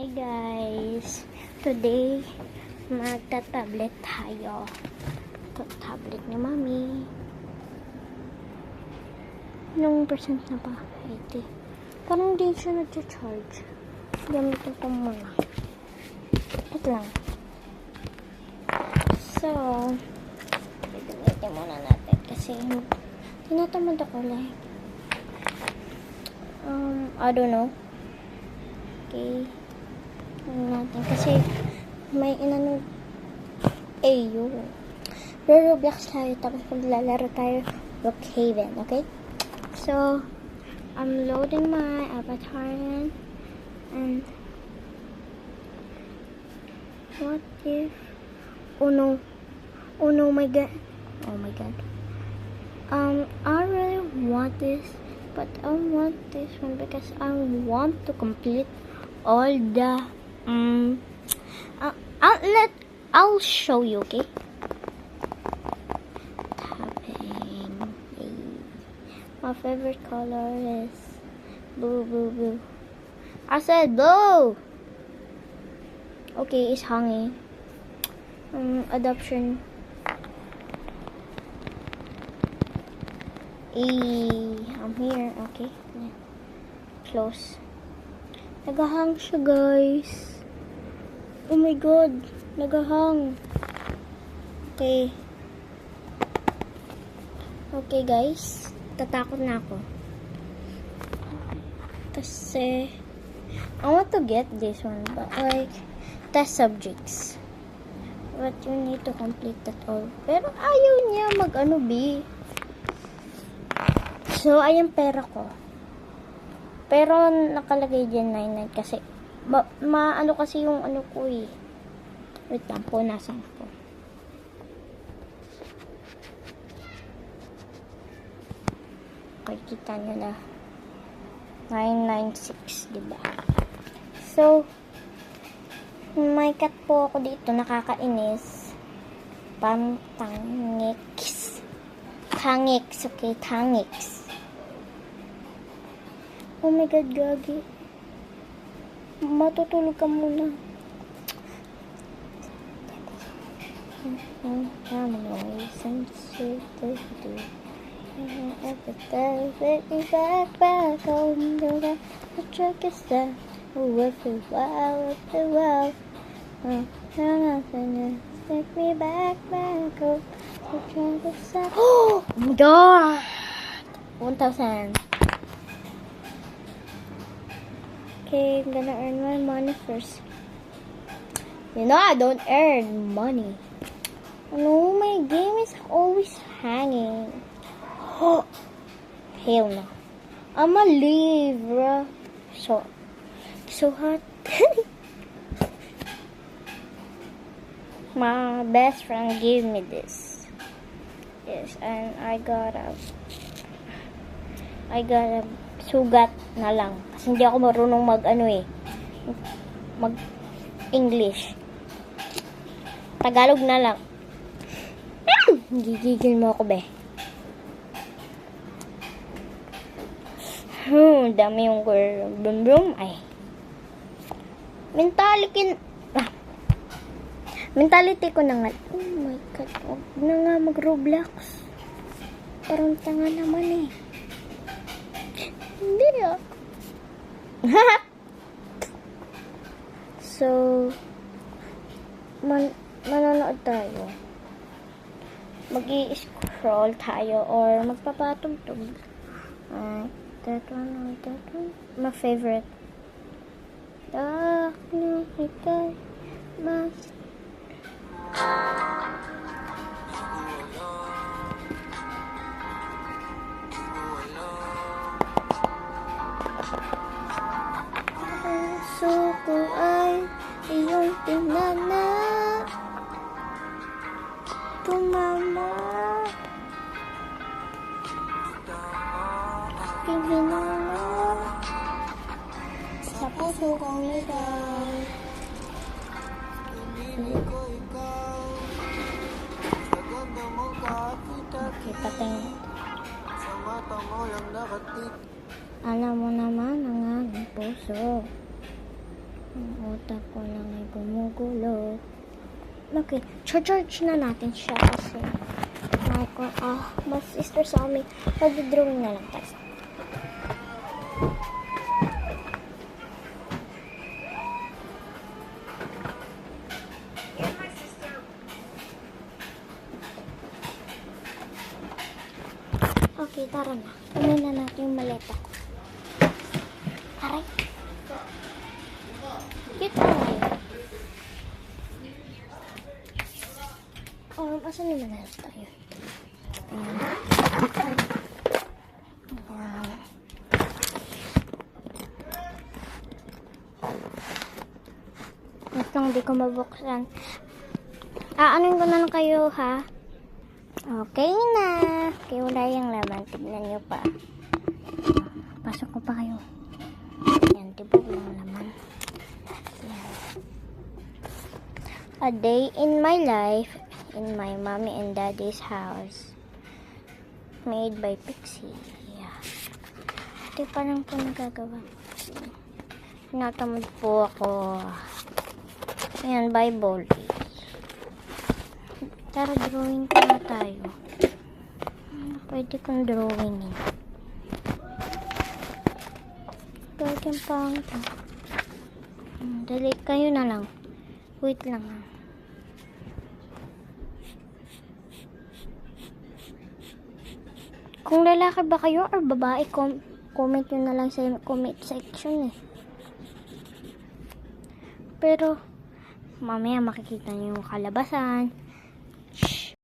Hi guys! Today, magta-tablet tayo. Ito, tablet ni Mami. Anong percent na ba? 80. Parang hindi siya nag-charge. Gamitin ko muna. Ito lang. So, gamitin muna natin kasi tinatamad ako like I don't know. Okay. Natin kasi may inano AU. Roblox tayo tapos maglalaro tayo Brookhaven, okay? So I'm loading my avatar and what if oh no my god, I really want this, but I want this one because I want to complete all the I'll show you, okay? Tapping. My favorite color is blue. I said blue. Okay, it's hanging. Adoption. I'm here. Okay. Close. Nagahang siya, guys. Oh my god. Nagahang. Okay. Okay, guys. Tatakot na ako. Kasi I want to get this one, but like test subjects. But you need to complete that all. Pero ayaw niya mag-ano, B. So, ayun pera ko. Pero nakalagay dyan 99 kasi ano kasi yung ano ko eh. Wait lang po, nasan ko. Okay, kita nyo na 996, diba? So, may cat po ako dito, nakakainis. Tangix, okay, tangix. Oh my god, gagi. Matutulog ka muna. Oh my god! 1,000. Okay, I'm gonna earn my money first. You know I don't earn money. No, my game is always hanging. Oh, hell no. I'ma leave, bro. So hot. My best friend gave me this. Yes, and I got a sugat na lang. Kasi hindi ako marunong mag-English. Tagalog na lang. Gigigil mo ako, be. Dami yung girl. Brum. Ay. Mentality ko na nga. Oh my god. Huwag na nga mag-Roblox. Parang tanga naman eh. Hindi ah. So, manonood tayo. Mag-i-scroll tayo or magpapatugtog. That one. My favorite. Puso ko ay iyong tinana, tumama, aking hinala, sa puso kong ikaw. Okay, patay. Alam mo naman ang aking puso. utak ko lang ay gumugulo. Okay, charge na natin siya kasi mas stress kami. Mag-drawing na lang tayo. Okay, tara na. Kunin na natin yung maleta ko. Aray. Cute na ngayon. Asan yung manalas tayo? Ayan. Ayan. Itong di ko mabuksan. Anuin ko na lang kayo, ha? Okay na. Okay, wala yung laman. Tignan nyo pa. Pasok ko pa kayo. Yan, diba walang laman. Yan. A day in my life in my mommy and daddy's house. Made by Pixie. Yeah. Ito pa lang po nagagawa. Natamad po ako. Ayan, Bible. Tara, drawing ko na tayo. Pwede kong drawing eh. Gagawin pa ang ito. Dali, kayo na lang. Wait lang ha. Kung lalaki ba kayo or babae, comment nyo na lang sa comment section eh. Pero, mamaya makikita nyo yung kalabasan.